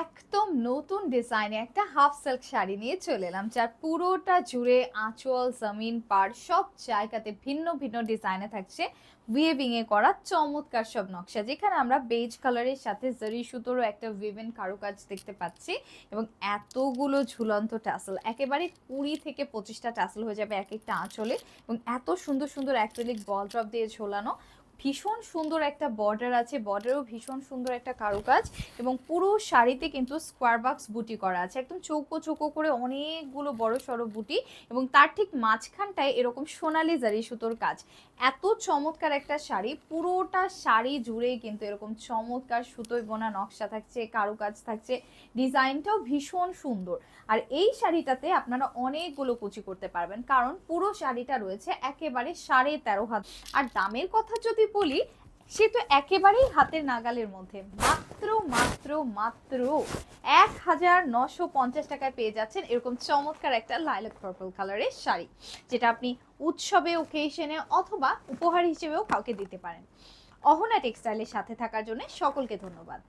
একদম নতুন ডিজাইনে একটা হাফ সিল্ক শাড়ি নিয়ে চলে এলাম, যার পুরোটা জুড়ে আঁচল, জমিন, পাড় সব জায়গাতে ভিন্ন ভিন্ন ডিজাইনে থাকছে উইভিং এ করা চমৎকার সব নকশা, যেখানে আমরা বেজ কালারের সাথে জরি সুতোরও একটা উইভেন কারুকাজ দেখতে পাচ্ছি। এবং এতগুলো ঝুলন্ত টাসেল, একেবারে 20 থেকে 25টা টাসেল হয়ে যাবে এক একটা আঁচলে, এবং এত সুন্দর সুন্দর অ্যাক্রিলিক বল ড্রপ দিয়ে ঝোলানো। ভীষণ সুন্দর একটা বর্ডার আছে, বর্ডারও ভীষণ সুন্দর একটা কারুকাজ, এবং পুরো শাড়িতে কিন্তু স্কোয়ার বক্স বুটি করা আছে, একদম চৌকো চৌকো করে অনেকগুলো বড় সড়ো বুটি, এবং তার ঠিক মাঝখানটায় এরকম সোনালি জারি সুতোর কাজ। এত চমৎকার একটা শাড়ি, পুরোটা শাড়ি জুড়েই কিন্তু এরকম চমৎকার সুতোয় বোনা নকশা থাকছে, কারুকাজ থাকছে, ডিজাইনটাও ভীষণ সুন্দর। আর এই শাড়িটাতে আপনারা অনেকগুলো কুচি করতে পারবেন, কারণ পুরো শাড়িটা রয়েছে একেবারে 13.5 হাত। আর দামের কথা যদি বলি, সে তো একেবারেই হাতের নাগালের মধ্যে, মাত্র মাত্র মাত্র 1950 টাকায় পেয়ে যাচ্ছেন এরকম চমৎকার একটা লাইলাক পার্পল কালারের শাড়ি, যেটা আপনি উৎসবে, ওকেশনে অথবা উপহার হিসেবেও কাউকে দিতে পারেন। অহনা টেক্সটাইলের সাথে থাকার জন্য সকলকে ধন্যবাদ।